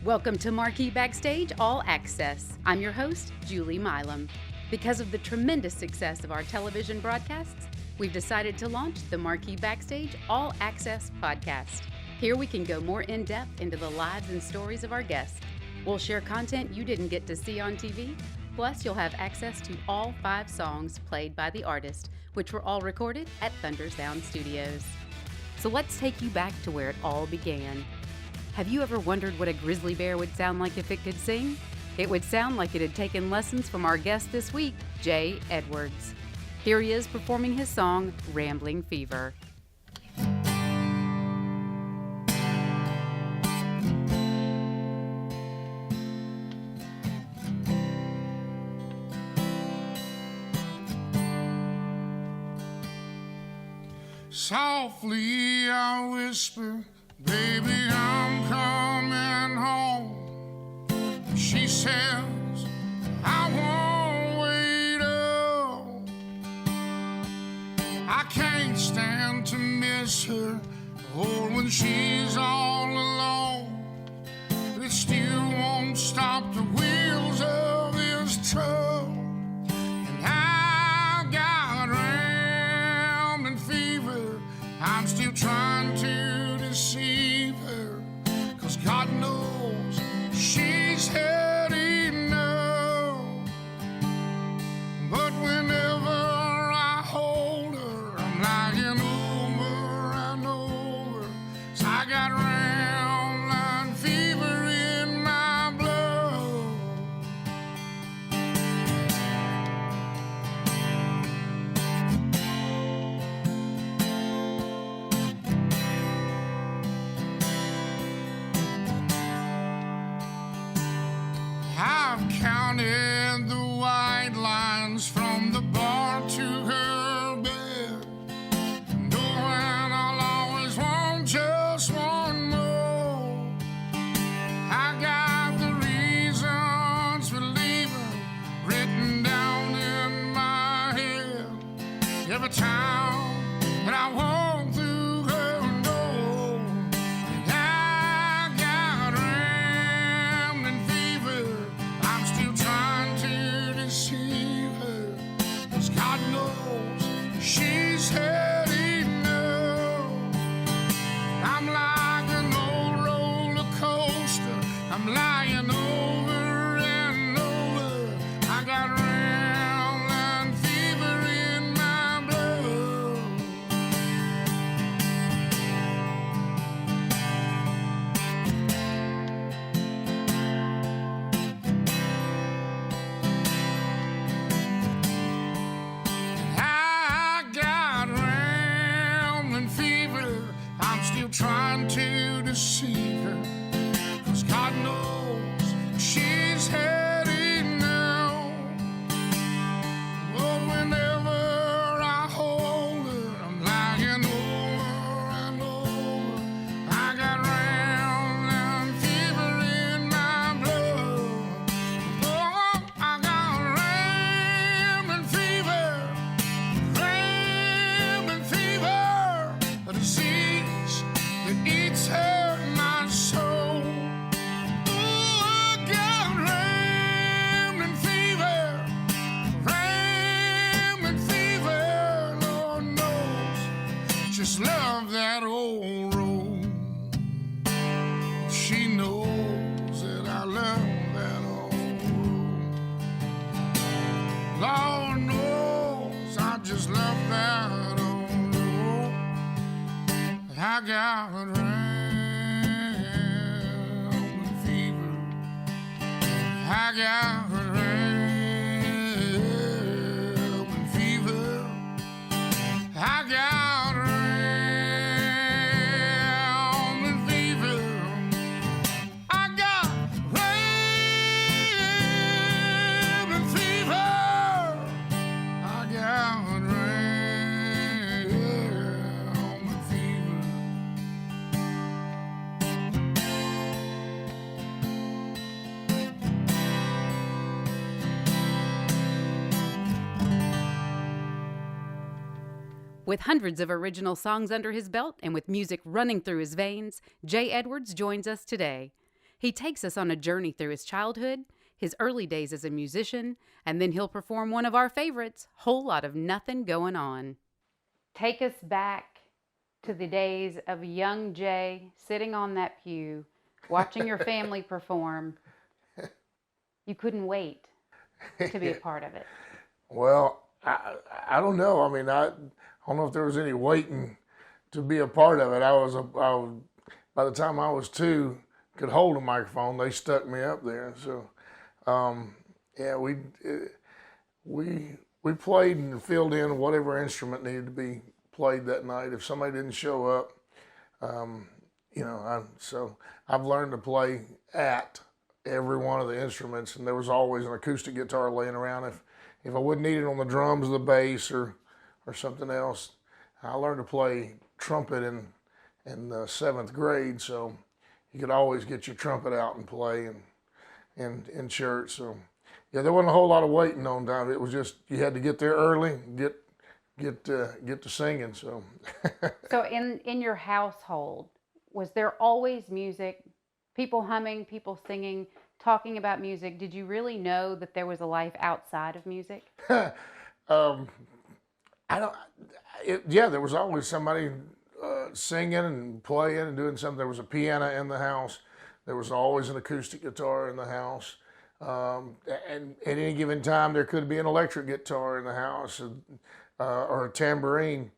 Welcome to Marquee Backstage All Access. I'm your host, Julie Milam. Because of the tremendous success of our television broadcasts, we've decided to launch the Marquee Backstage All Access podcast. Here we can go more in-depth into the lives and stories of our guests. We'll share content you didn't get to see on TV, plus you'll have access to all 5 songs played by the artist, which were all recorded at Thunder Sound Studios. So let's take you back to where it all began. Have you ever wondered what a grizzly bear would sound like if it could sing? It would sound like it had taken lessons from our guest this week, Jay Edwards. Here he is performing his song, Rambling Fever. Softly I whisper, baby, I'm coming home. She says, I won't wait up. I can't stand to miss her, or when she's all alone. It still won't stop the wheels of this truck. And I've got rambling fever. I'm still trying to deceive her, 'cause God knows she's had enough. But whenever I hold her, I'm lying over and over. 'Cause I got rambling fever in my blood. I've counted the white lines from the bar to her bed, knowing I'll always want just one more. I got the reasons for leaving written down in my head. Every time that I walk through her door, and I got rambling fever. I'm still trying to deceive her, 'cause God knows she's had enough. I'm like an old roller coaster. I'm lying over and over. I got rambling fever in my blood. I got rambling fever. I'm still trying to deceive her, 'cause God knows she's had enough. But whenever I hold her, I'm lying over and over. I got rambling fever in my blood. Oh, I got rambling fever. Rambling fever, a disease that eats her my soul. Ooh, I got rambling fever. Rambling fever, Lord knows. Just love that old road. She knows that I love that old road. Lord knows I just love that old road. I got rambling fever. I got rambling fever. I got rambling fever. I got rambling fever. I got rambling fever. With hundreds of original songs under his belt and with music running through his veins, Jay Edwards joins us today. He takes us on a journey through his childhood, his early days as a musician, and then he'll perform one of our favorites, Whole Lot of Nothing Going On. Take us back to the days of young Jay sitting on that pew, watching your family perform. You couldn't wait to be a part of it. Well, I don't know. I mean, I don't know if there was any waiting to be a part of it. I was by the time I was 2, could hold a microphone. They stuck me up there. So, yeah, we played and filled in whatever instrument needed to be played that night. If somebody didn't show up, so I've learned to play at every one of the instruments, and there was always an acoustic guitar laying around. If I wouldn't need it on the drums or the bass or something else, I learned to play trumpet in the 7th grade, so you could always get your trumpet out and play in church. So yeah, there wasn't a whole lot of waiting on time. It was just you had to get there early, get to singing. So So in your household, was there always music? People humming, people singing, talking about music. Did you really know that there was a life outside of music? There was always somebody singing and playing and doing something. There was a piano in the house. There was always an acoustic guitar in the house. And at any given time, there could be an electric guitar in the house or a tambourine.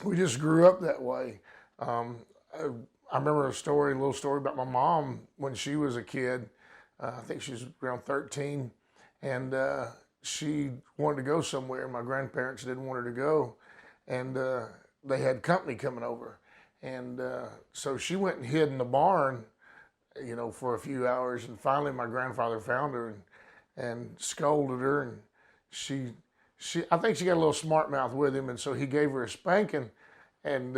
We just grew up that way. I remember a little story about my mom when she was a kid. I think she was around 13, and she wanted to go somewhere. My grandparents didn't want her to go, and they had company coming over. And so she went and hid in the barn, for a few hours. And finally my grandfather found her and scolded her. And I think she got a little smart mouth with him. And so he gave her a spanking, and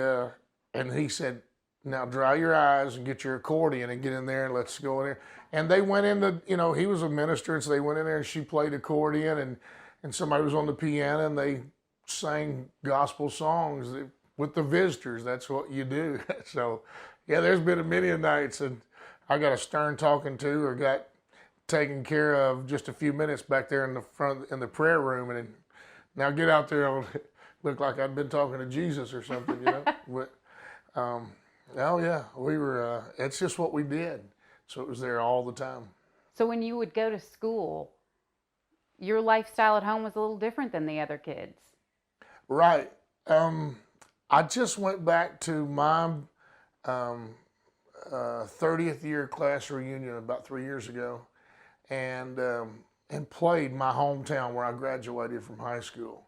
he said, "Now dry your eyes and get your accordion and get in there and let's go in there." And they went into, he was a minister, and so they went in there and she played accordion and somebody was on the piano and they sang gospel songs with the visitors. That's what you do. So, yeah, there's been many a nights and I got a stern talking to or got taken care of just a few minutes back there in the front in the prayer room, and then, now get out there, I'll look like I'd been talking to Jesus or something, But, oh yeah, we were. It's just what we did, so it was there all the time. So when you would go to school, your lifestyle at home was a little different than the other kids. Right. I just went back to my 30th year class reunion about 3 years ago, and played my hometown where I graduated from high school.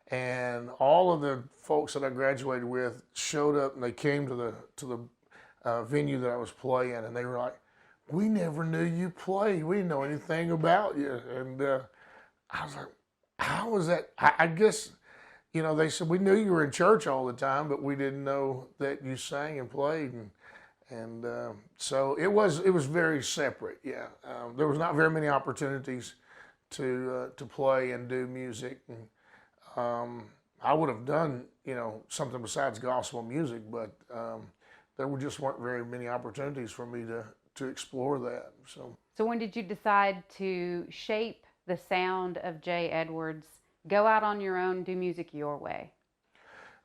And all of the folks that I graduated with showed up, and they came to the venue that I was playing, and they were like, "We never knew you played. We didn't know anything about you." And I was like, "How was that?" I guess, they said, "We knew you were in church all the time, but we didn't know that you sang and played." And so it was very separate. Yeah, there was not very many opportunities to play and do music. And, I would have done, something besides gospel music, but there just weren't very many opportunities for me to explore that. So when did you decide to shape the sound of Jay Edwards, go out on your own, do music your way?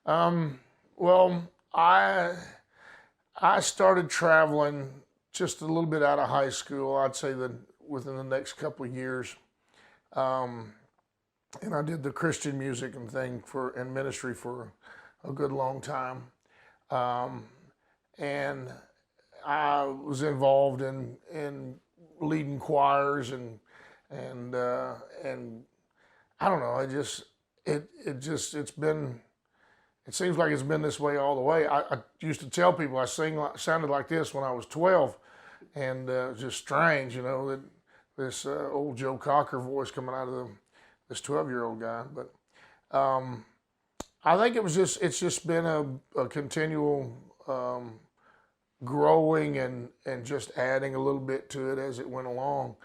Well, I started traveling just a little bit out of high school. I'd say that within the next couple of years. And I did the Christian music and ministry for a good long time. And I was involved in leading choirs and I don't know, it seems like it's been this way all the way. I used to tell people I sounded like this when I was 12, and it was just strange, that this old Joe Cocker voice coming out of this 12-year-old guy. But I think it's just been a continual growing and just adding a little bit to it as it went along.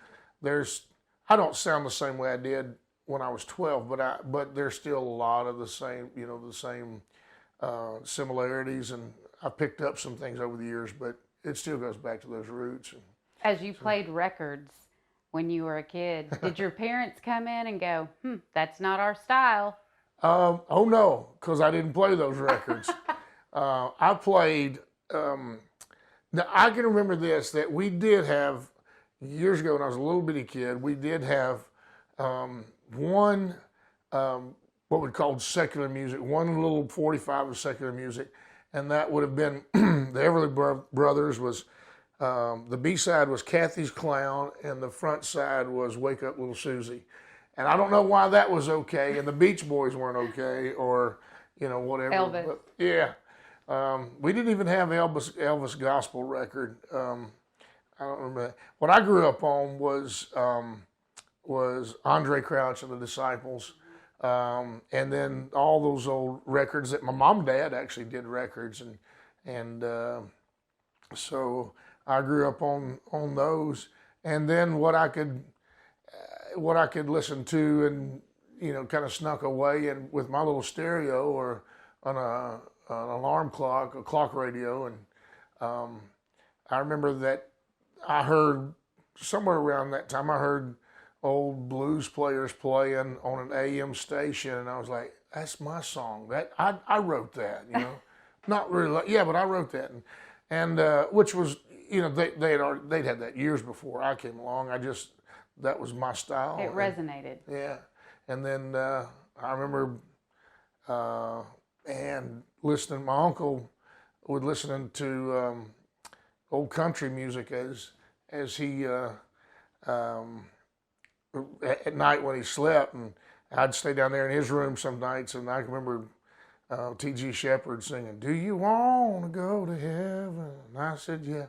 I don't sound the same way I did when I was 12, but there's still a lot of the same similarities, and I picked up some things over the years, but it still goes back to those roots. As you played records when you were a kid, did your parents come in and go, that's not our style? Oh no, because I didn't play those records. I played, now I can remember this, that we did have, years ago when I was a little bitty kid, we did have one, what we called secular music, one little 45 of secular music, and that would have been the Everly Brothers was, the B-side was Kathy's Clown, and the front side was Wake Up Little Susie. And I don't know why that was okay, and the Beach Boys weren't okay, or, whatever. Elvis. But, yeah. We didn't even have Elvis gospel record. I don't remember. What I grew up on was Andre Crouch and the Disciples, and then all those old records that my mom and dad actually did records, and so I grew up on those. And then what I could listen to and kind of snuck away and with my little stereo or on an alarm clock, a clock radio, and I remember that I heard somewhere around that time I heard old blues players playing on an AM station, and I was like, that's my song. That I wrote that, not really, yeah, but I wrote that, and which was they'd had that years before I came along. That was my style. It resonated. Yeah, and then I remember and listening. My uncle would listen to old country music as he at night when he slept, and I'd stay down there in his room some nights, and I can remember T.G. Shepherd singing, "Do you want to go to heaven?" And I said, "Yeah."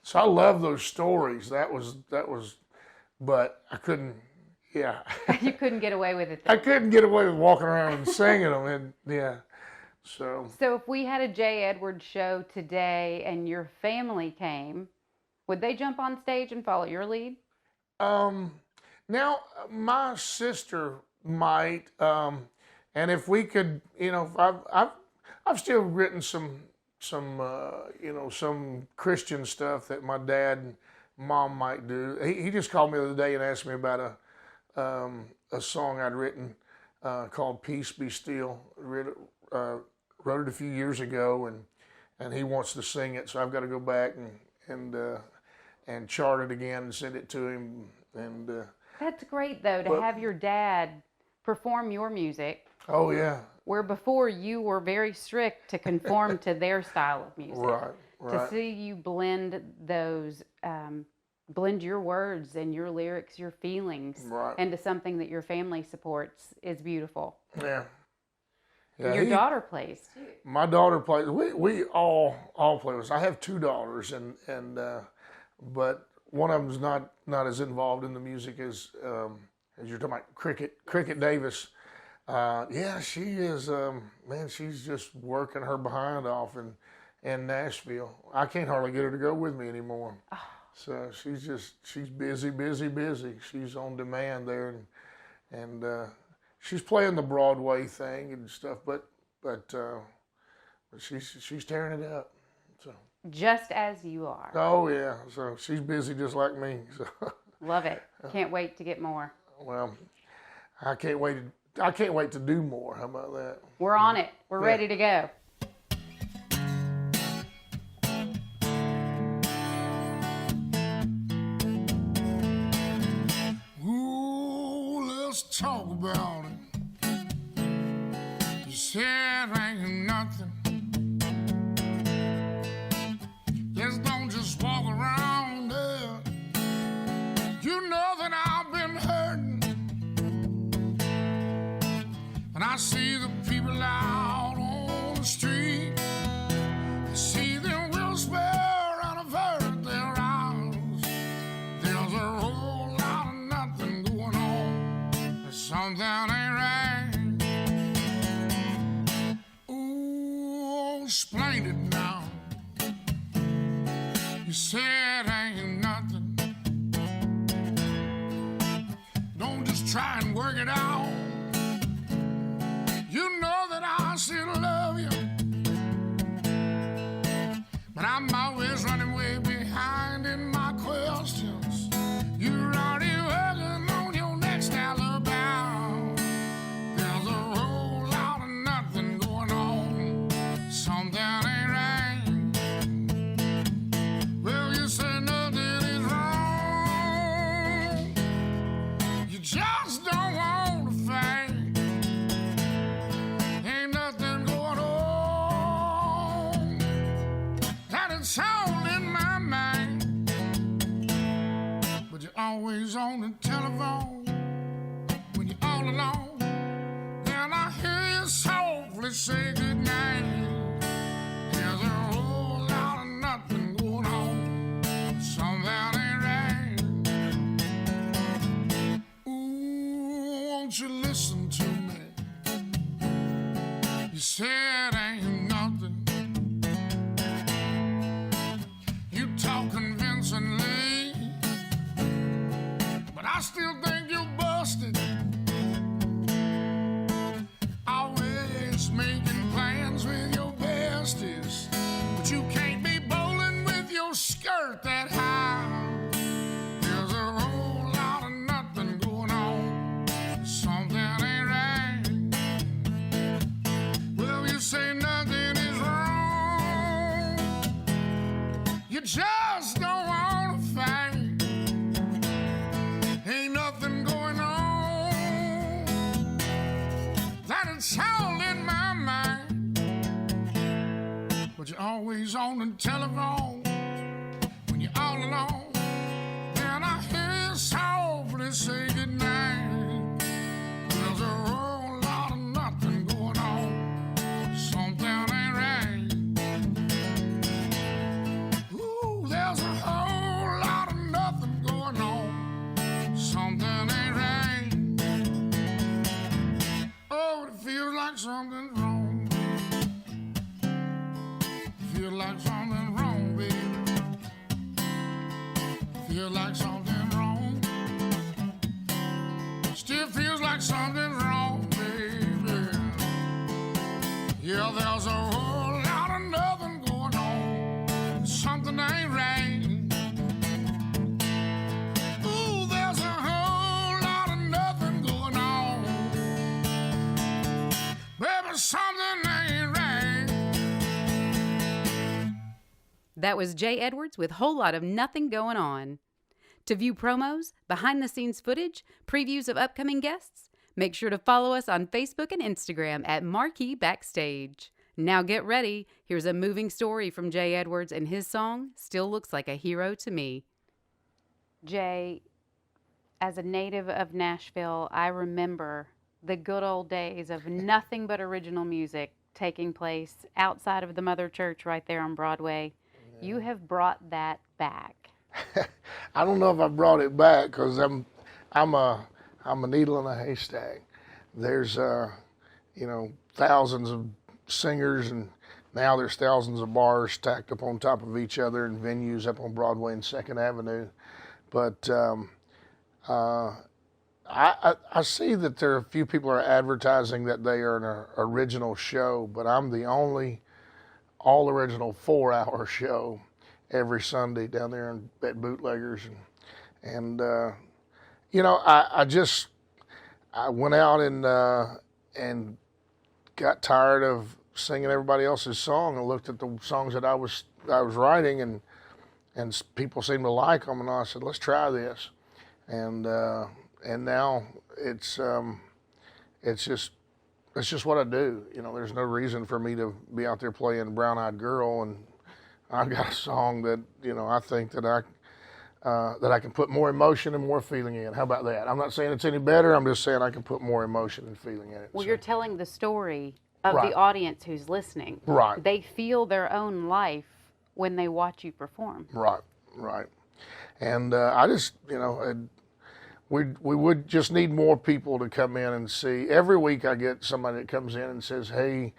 So I love those stories. That was, but I couldn't. Yeah. You couldn't get away with it. I couldn't get away with walking around and singing them, and yeah. So if we had a J. Edwards show today and your family came, would they jump on stage and follow your lead? Now my sister might, and if we could, I've still written some Christian stuff that my dad and mom might do. He just called me the other day and asked me about a song I'd written called "Peace Be Still." Wrote it a few years ago, and he wants to sing it, so I've got to go back and chart it again and send it to him. And that's great, though, to have your dad perform your music. Oh yeah. Where before you were very strict to conform to their style of music. Right. To see you blend those, blend your words and your lyrics, your feelings, into something that your family supports is beautiful. Yeah. Your daughter plays too. My daughter plays. We all play with us. I have two daughters, and but one of them's not as involved in the music as you're talking about. Cricket Davis. Yeah, she is. Man, she's just working her behind off in Nashville. I can't hardly get her to go with me anymore. Oh. So she's busy. She's on demand there, and she's playing the Broadway thing and stuff, but she's tearing it up. So just as you are. Oh yeah. So she's busy just like me. So love it. Can't wait to get more. Well, I can't wait to do more. How about that? We're on it. We're ready to go. Ooh, let's talk about it. You said ain't nothing. Just walk around there. You know that I've been hurting, and I see the people out on the street. I see them whisper and avert their eyes. There's a whole lot of nothing going on. There's something ain't right. Ooh, explain it now. You said ain't nothing. Don't just try and work it out. You know that I still love you, but I'm always running way back. always on the telephone when you're all alone. Then I hear you softly say goodnight. There's a whole lot of nothing going on. Something ain't right. Ooh, won't you listen to me? You said ain't nothing. You talk convincingly, but I still think you're busted. Always making plans with your besties, but you can't be bowling with your skirt that high. There's a whole lot of nothing going on. Something ain't right. Well, you say nothing is wrong. You just don't want to fight. Ain't nothing going on. That it's all in my mind. But you're always on the telephone when you're all alone. Then I hear you softly say goodnight. There's a whole lot of nothing going on. Something ain't right. Ooh, there's a whole lot of nothing going on. Something ain't right. Oh, it feels like something's wrong. Feel like something's wrong, baby. Feel like something's wrong. Still feels like something's wrong, baby. Yeah, there's a whole lot of nothing going on. Something ain't right. Ooh, there's a whole lot of nothing going on. Baby, something ain't right. That was Jay Edwards with Whole Lot of Nothing Going On. To view promos, behind-the-scenes footage, previews of upcoming guests, make sure to follow us on Facebook and Instagram at Marquee Backstage. Now get ready. Here's a moving story from Jay Edwards and his song, Still Looks Like a Hero to Me. Jay, as a native of Nashville, I remember the good old days of nothing but original music taking place outside of the Mother Church right there on Broadway. You have brought that back. I don't know if I brought it back because I'm a needle in a haystack. There's thousands of singers, and now there's thousands of bars stacked up on top of each other and venues up on Broadway and Second Avenue. But I see that there are a few people are advertising that they are an original show, but I'm the only all original 4-hour show every Sunday down there at Bootleggers, and I went out and got tired of singing everybody else's song and looked at the songs that I was writing, and people seemed to like them, and I said, let's try this, and now it's just what I do. There's no reason for me to be out there playing Brown Eyed Girl, and I've got a song that I think that I can put more emotion and more feeling in. How about that? I'm not saying it's any better. I'm just saying I can put more emotion and feeling in it. Well, you're telling the story of the audience who's listening. Right. They feel their own life when they watch you perform. Right. And I just, we would just need more people to come in and see. Every week I get somebody that comes in and says, hey,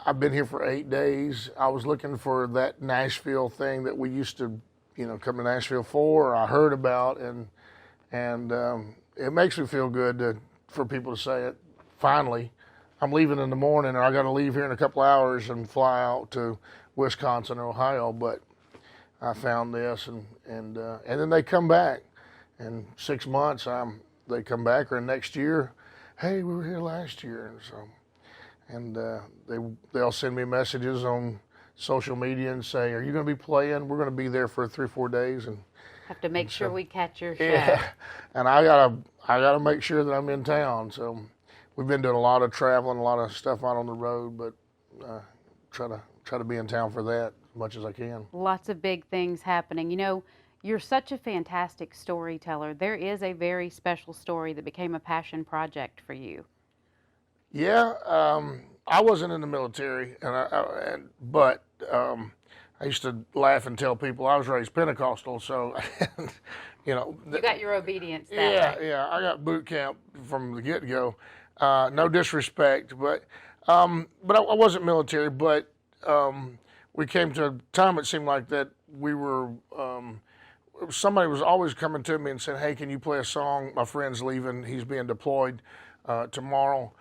I've been here for 8 days. I was looking for that Nashville thing that we used to, come to Nashville for, or I heard about, and it makes me feel good for people to say it. Finally, I'm leaving in the morning, or I got to leave here in a couple hours and fly out to Wisconsin or Ohio, but I found this, and then they come back. In 6 months, they come back, or next year, hey, we were here last year, and they'll send me messages on social media and say, are you going to be playing? We're going to be there for 3 or 4 days, and have to make sure we catch your show. Yeah, and I gotta make sure that I'm in town. So we've been doing a lot of traveling, a lot of stuff out on the road, but try to be in town for that as much as I can. Lots of big things happening. You're such a fantastic storyteller. There is a very special story that became a passion project for you. Yeah, I wasn't in the military, but I used to laugh and tell people I was raised Pentecostal, so you know. You got your obedience that way. Yeah, I got boot camp from the get-go. No disrespect, but I wasn't military. But we came to a time it seemed like that we were. Somebody was always coming to me and saying, "Hey, can you play a song? My friend's leaving. He's being deployed tomorrow.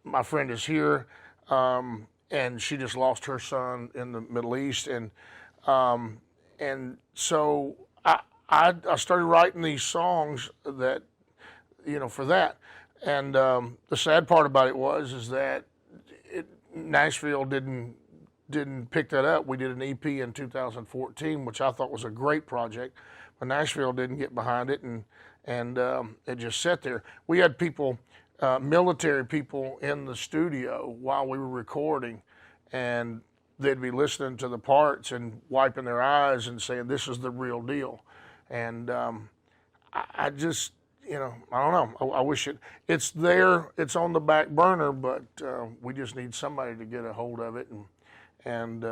My friend is here, and she just lost her son in the Middle East, and so I started writing these songs that, you know, for that. And the sad part about it is that Nashville didn't pick that up. We did an EP in 2014, which I thought was a great project, but Nashville didn't get behind it, and it just sat there. We had people, military people, in the studio while we were recording, and they'd be listening to the parts and wiping their eyes and saying, "This is the real deal." And I just, you know, I don't know. I wish it's there. It's on the back burner, but we just need somebody to get a hold of it and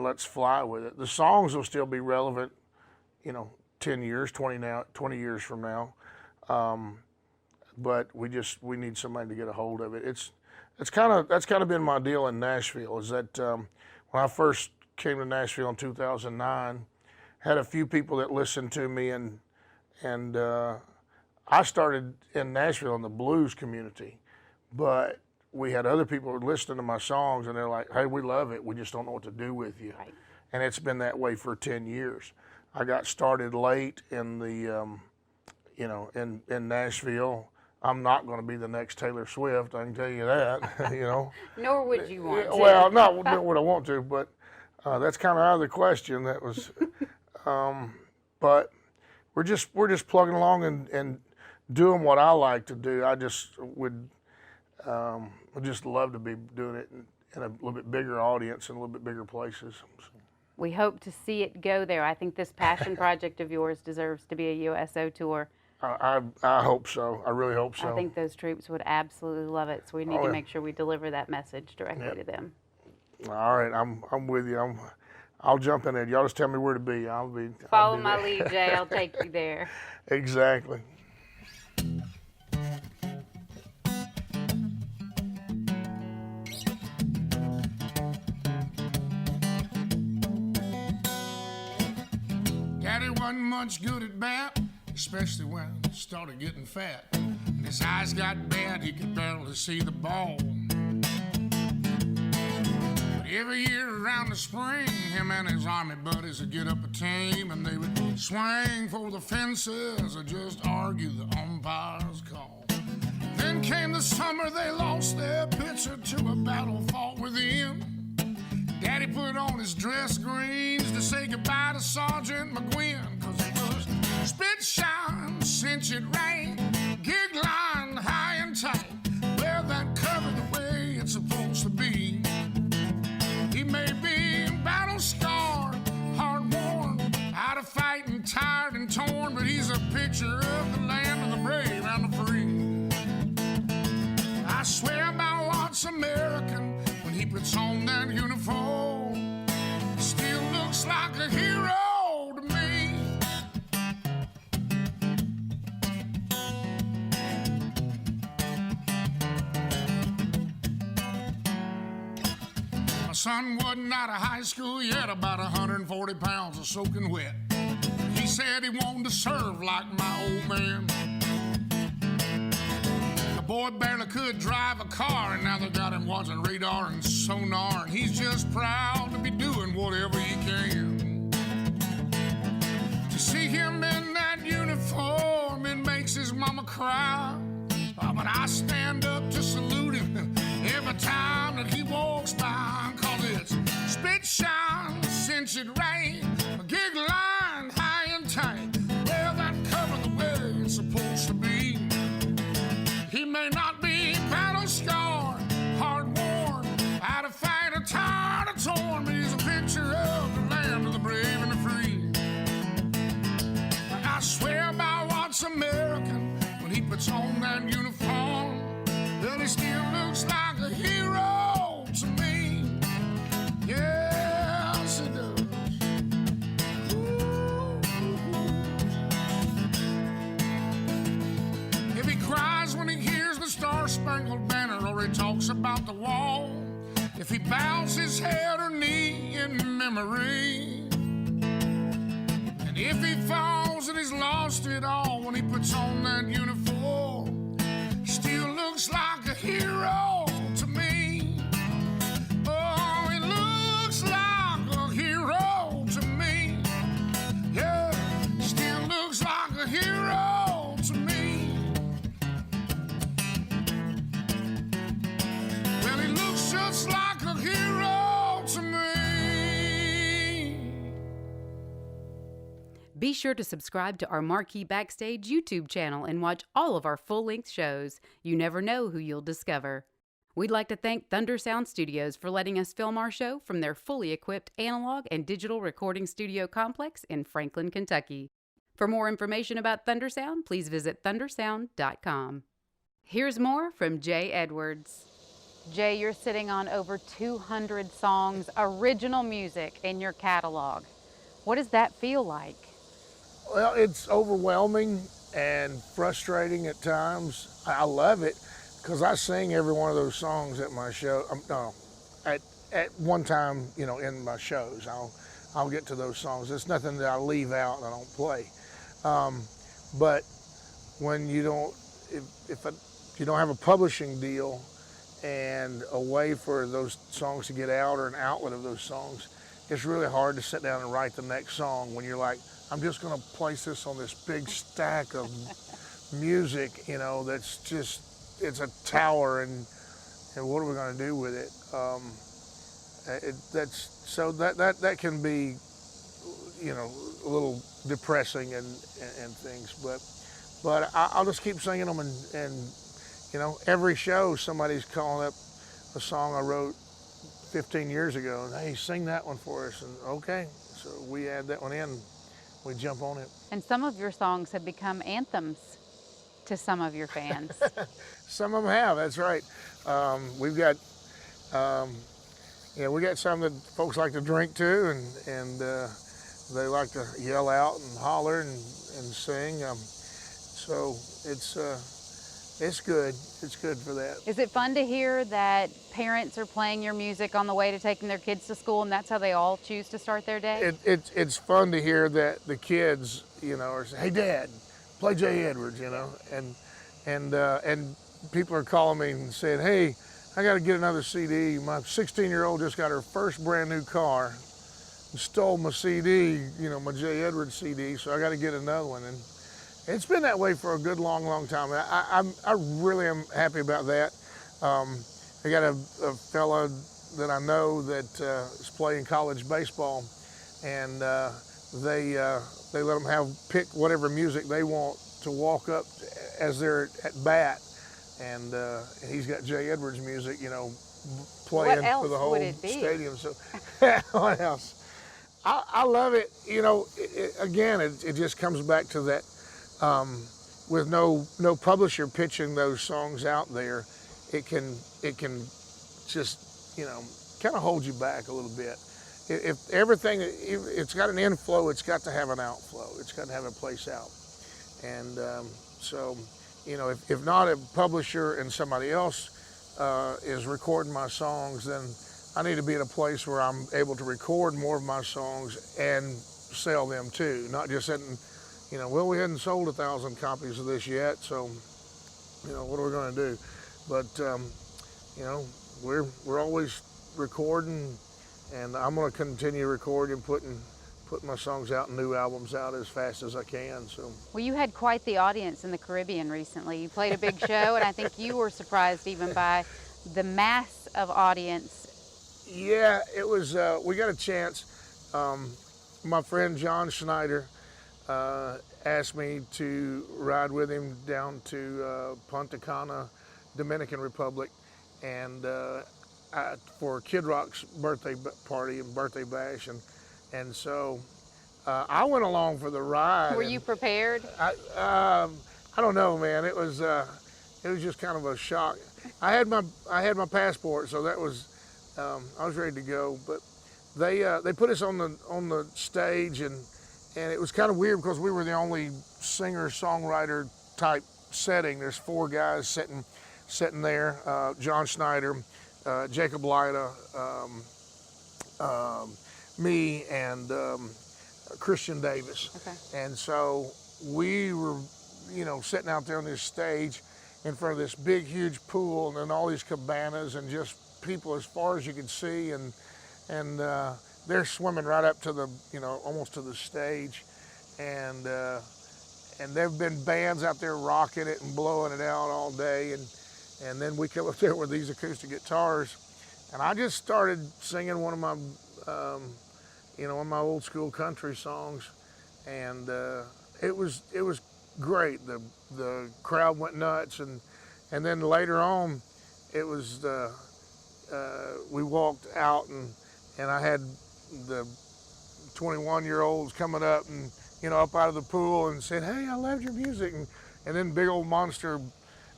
let's fly with it. The songs will still be relevant, you know, 10 years, 20 years from now. But we need somebody to get a hold of it. That's kind of been my deal in Nashville, is that when I first came to Nashville in 2009, had a few people that listened to me, and I started in Nashville in the blues community, but we had other people listening to my songs, and they're like, "Hey, we love it. We just don't know what to do with you." Right. And it's been that way for 10 years. I got started late in the, in Nashville. I'm not going to be the next Taylor Swift, I can tell you that, you know. Nor would you want to. Well, not what I want to, but that's kind of out of the question. That was, but we're just plugging along and doing what I like to do. I just would just love to be doing it in a little bit bigger audience and a little bit bigger places. So. We hope to see it go there. I think this passion project of yours deserves to be a USO tour. I hope so. I really hope so. I think those troops would absolutely love it. So we need to make sure we deliver that message directly to them. All right, I'm with you. I'll jump in there. Y'all just tell me where to be. Follow my lead, Jay. I'll take you there. Exactly. Daddy wasn't much good at bat, especially when he started getting fat. And his eyes got bad, he could barely see the ball. But every year around the spring, him and his army buddies would get up a team, and they would swing for the fences or just argue the umpire's call. Then came the summer, they lost their pitcher to a battle fought within. Daddy put on his dress greens to say goodbye to Sergeant McGuinn, 'cause it was spit shine, cinch it rain, gig line high and tight, wear that cover the way it's supposed to be. He may be battle scarred, hard worn, out of fighting, tired and torn, but he's a picture of the land of the brave and the free. I swear by what's American, when he puts on that uniform, he still looks like a hero to me. My son wasn't out of high school yet, about 140 pounds of soaking wet. He said he wanted to serve like my old man. Boy barely could drive a car, and now they got him watching radar and sonar, and he's just proud to be doing whatever he can. To see him in that uniform, it makes his mama cry. But I stand up to salute him every time that he walks by, 'cause it's spit shine, cinch it rain, a gig line high and tight, well, that cover the way it's supposed to be. He may not be battle-scarred, hard-worn, out of fight or tired or torn, but he's a picture of the land of the brave and the free. he talks about the wall, if he bows his head or knee in memory, and if he falls and he's lost it all when he puts on that uniform, he still looks like a hero to me. Oh, he looks like a hero to me. Yeah, still looks like a hero to me. Well, he looks just like a hero to me. Be sure to subscribe to our Marquee Backstage YouTube channel and watch all of our full-length shows. You never know who you'll discover. We'd like to thank Thunder Sound Studios for letting us film our show from their fully equipped analog and digital recording studio complex in Franklin, Kentucky. For more information about Thunder Sound, please visit thundersound.com. Here's more from Jay Edwards. Jay, you're sitting on over 200 songs, original music in your catalog. What does that feel like? Well, it's overwhelming and frustrating at times. I love it because I sing every one of those songs at my show. At one time, in my shows, I'll get to those songs. It's nothing that I leave out and I don't play. But when you don't, if you don't have a publishing deal and a way for those songs to get out or an outlet of those songs, it's really hard to sit down and write the next song when you're like, I'm just going to place this on this big stack of music, that's just, it's a tower, and what are we going to do with it? That can be, a little depressing and things, but I'll just keep singing them, and every show somebody's calling up a song I wrote 15 years ago, and hey, sing that one for us, and okay, so we add that one in. We jump on it. And some of your songs have become anthems to some of your fans. Some of them have, that's right. We've got, we got some that folks like to drink to, and they like to yell out and holler and sing. So it's good. It's good for that. Is it fun to hear that parents are playing your music on the way to taking their kids to school, and that's how they all choose to start their day? It's fun to hear that the kids, are saying, "Hey, Dad, play Jay Edwards," and people are calling me and saying, "Hey, I got to get another CD. My 16-year-old just got her first brand new car and stole my CD, my Jay Edwards CD, so I got to get another one." And it's been that way for a good long time. I really am happy about that. I got a fella that I know that is playing college baseball, and they let them pick whatever music they want to walk up as they're at bat, and he's got Jay Edwards music, playing for the whole stadium. So what else? I love it. Again, it just comes back to that. With no publisher pitching those songs out there, it can just kind of hold you back a little bit. If everything, it's got an inflow, it's got to have an outflow. It's got to have a place out. And so if not a publisher and somebody else is recording my songs, then I need to be in a place where I'm able to record more of my songs and sell them too, not just sitting. Well, we hadn't sold 1,000 copies of this yet, so, what are we going to do? But, we're always recording, and I'm going to continue recording, putting my songs out and new albums out as fast as I can. So. Well, you had quite the audience in the Caribbean recently. You played a big show, and I think you were surprised even by the mass of audience. Yeah, it was. We got a chance. My friend John Schneider asked me to ride with him down to Punta Cana, Dominican Republic, and for Kid Rock's birthday party and birthday bash, and so I went along for the ride. Were you prepared? I don't know, man. It was just kind of a shock. I had my passport, so that was I was ready to go, but they put us on the stage, and it was kind of weird because we were the only singer-songwriter type setting. There's 4 guys sitting sitting there, John Schneider, Jacob Lyda, me, and Christian Davis. Okay. And so we were, sitting out there on this stage in front of this big, huge pool, and then all these cabanas and just people as far as you could see, and they're swimming right up to the, almost to the stage, and there've been bands out there rocking it and blowing it out all day, and then we come up there with these acoustic guitars, and I just started singing one of my, one of my old school country songs, and it was great. The crowd went nuts, and then later on, it was we walked out, and I had the 21-year-olds coming up and up out of the pool and said, "Hey, I loved your music," and then big old monster,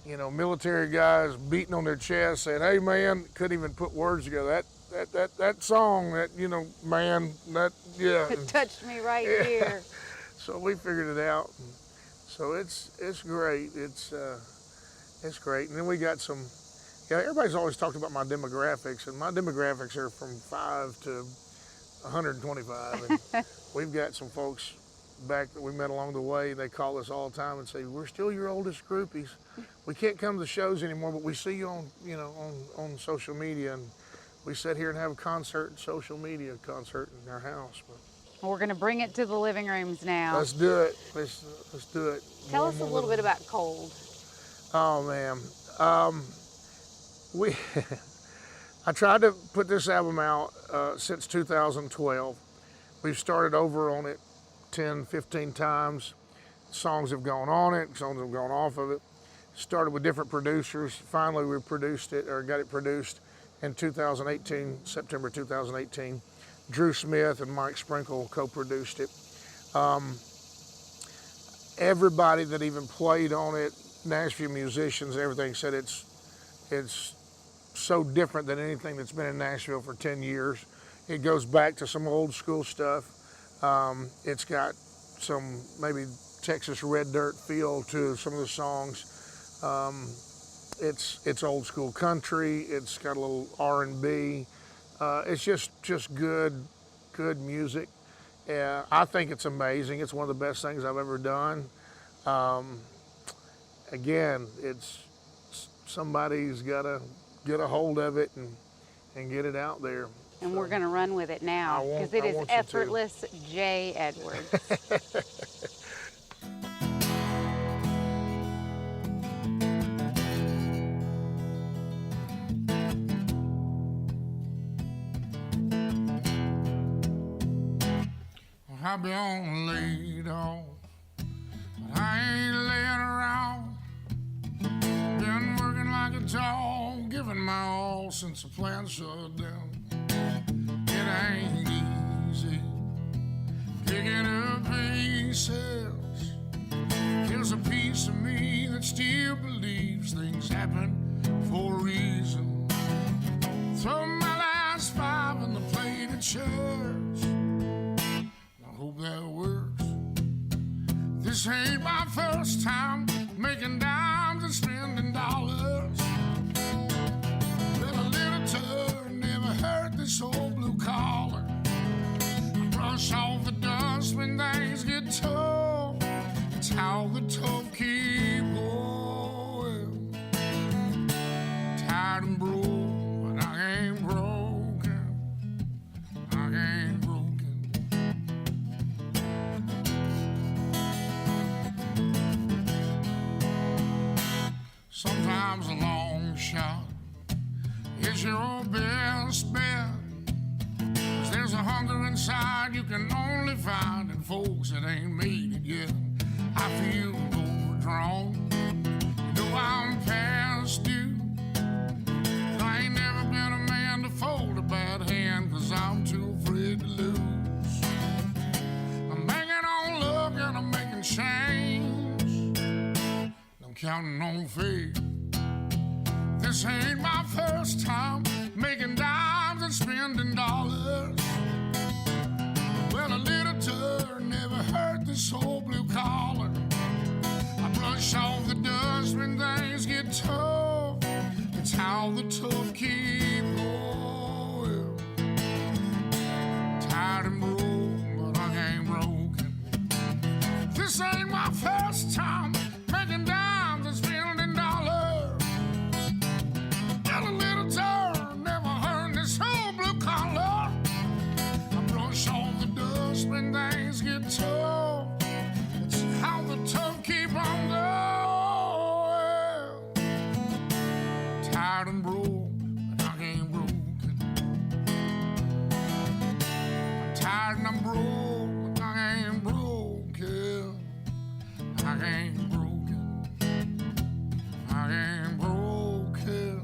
military guys beating on their chest saying, "Hey man," couldn't even put words together. That song, man, yeah. It touched me right Yeah. here. So we figured it out. So it's great. It's great. And then we got some. Yeah, everybody's always talked about my demographics, and my demographics are from 5 to 125. And we've got some folks back that we met along the way. They call us all the time and say, "We're still your oldest groupies. We can't come to the shows anymore, but we see you on, on social media, and we sit here and have a concert, social media concert in our house." But We're going to bring it to the living rooms now. let's do it. Let's do it. Tell us a little bit about Cold. Oh man, I tried to put this album out since 2012. We've started over on it 10, 15 times. Songs have gone on it, songs have gone off of it. Started with different producers. Finally, we produced it, or got it produced in 2018, September 2018. Drew Smith and Mike Sprinkle co-produced it. Everybody that even played on it, Nashville musicians, everything, said it's so different than anything that's been in Nashville for 10 years. It goes back to some old school stuff. It's got some maybe Texas red dirt feel to some of the songs. It's old school country. It's got a little R&B. It's just good music. I think it's amazing. It's one of the best things I've ever done. Again, somebody's got to get a hold of it and get it out there. And we're going to run with it now because it is Effortless J. Edwards. I've been laid off, but I ain't laying around. Been working like a dog, giving my all since the plant shut down. It ain't easy picking up pieces. There's a piece of me that still believes things happen for a reason. Throw my last 5 in the plate at church. Hope that works. This ain't my first time making dimes and spending dollars. Well, a little turn never hurt this old blue collar. I brush off the dust when things get tough. It's how the tough keep going. Tired and broke, but I ain't broken. I ain't broken. Sometimes a long shot is your best bet. 'Cause there's a hunger inside you can only find in folks that ain't made it yet. I feel overdrawn. You know I'm past due. I ain't never been a man to fold a bad hand 'cause I'm too afraid to lose. I'm banking on luck and I'm making change. I'm counting on fate. This ain't my first time making dimes and spending dollars. Well, a little turn never hurt this old blue collar. I brush off the dust when things get tough. That's how the tough keep going. Tired and broke, but I ain't broken. This ain't my first time making dimes and spending dollars. Got a little turn, never heard this whole blue collar. I brush off the dust when things get tough. It's how the tough keep on going. Tired and broke, but I ain't broken. I'm tired and I'm broke, but I ain't broken. I ain't broken. I ain't broken.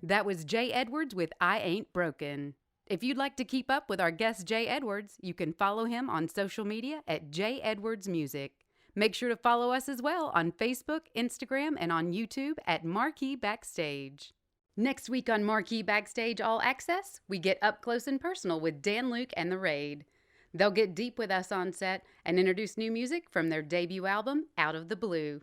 That was Jay Edwards with I Ain't Broken. If you'd like to keep up with our guest Jay Edwards, you can follow him on social media at Jay Edwards Music. Make sure to follow us as well on Facebook, Instagram, and on YouTube at Marquee Backstage. Next week on Marquee Backstage All Access, we get up close and personal with Dan Luke and The Raid. They'll get deep with us on set and introduce new music from their debut album, Out of the Blue.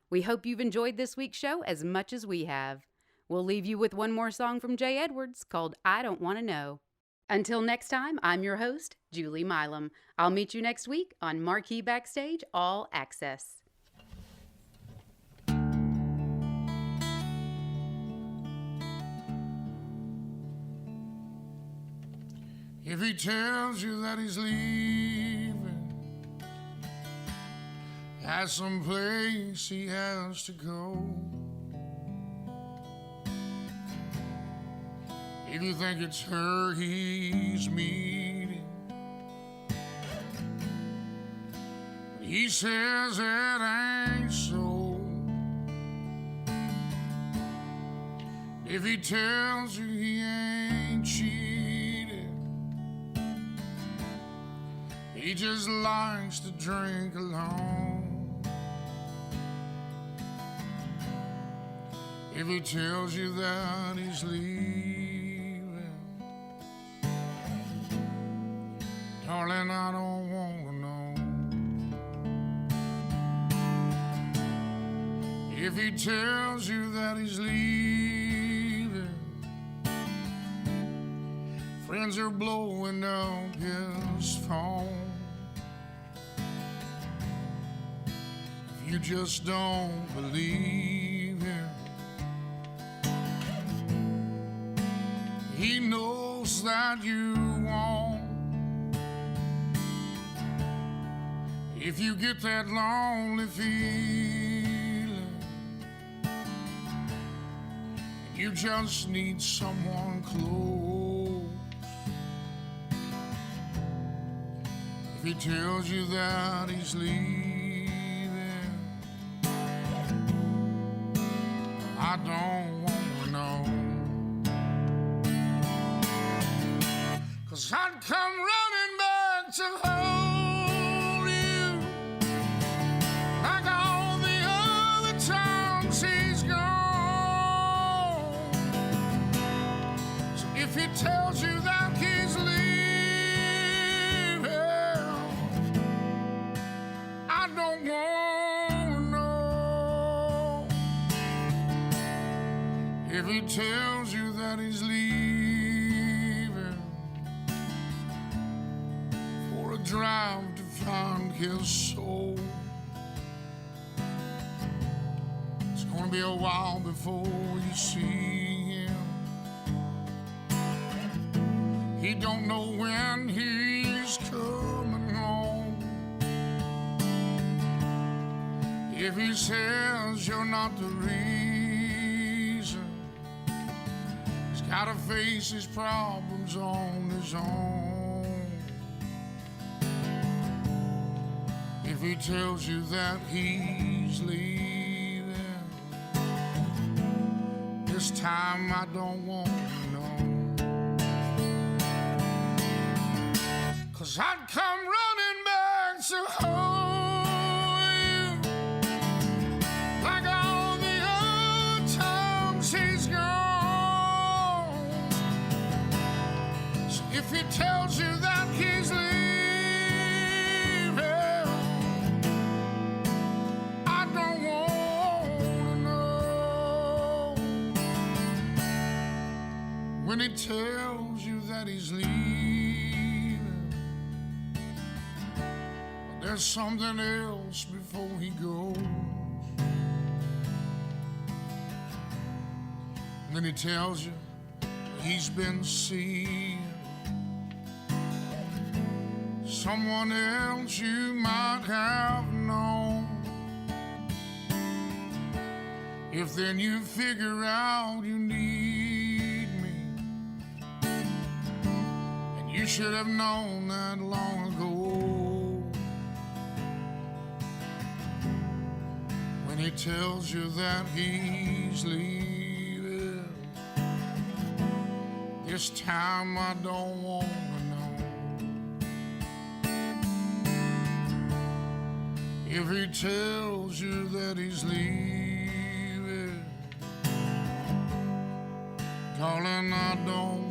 We hope you've enjoyed this week's show as much as we have. We'll leave you with one more song from Jay Edwards called I Don't Want to Know. Until next time, I'm your host, Julie Milam. I'll meet you next week on Marquee Backstage All Access. If he tells you that he's leaving, at some place he has to go. If you think it's her he's meeting, but he says it ain't so. If he tells you he ain't cheated, he just likes to drink alone. If he tells you that he's leaving, darling, I don't want to know. If he tells you that he's leaving, friends are blowing up his phone. If you just don't believe him, he knows that you won't. If you get that lonely feeling, you just need someone close. If he tells you that he's leaving, I don't want to know. 'Cause I'd come running back to home. If he tells you that he's leaving, I don't want to know. If he tells you that he's leaving for a drive to find his soul, it's gonna be a while before you see him. He don't know when he's coming home. If he says you're not the reason, he's gotta face his problems on his own. If he tells you that he's leaving, this time I don't want to know. 'Cause I'd come running back to hold you, like all the other times he's gone. So if he tells you that he's leaving, I there's something else before he goes. And then he tells you he's been seeing someone else you might have known. If then you figure out you need me, and you should have known that long ago. When he tells you that he's leaving, this time I don't want to know. If he tells you that he's leaving, darling, I don't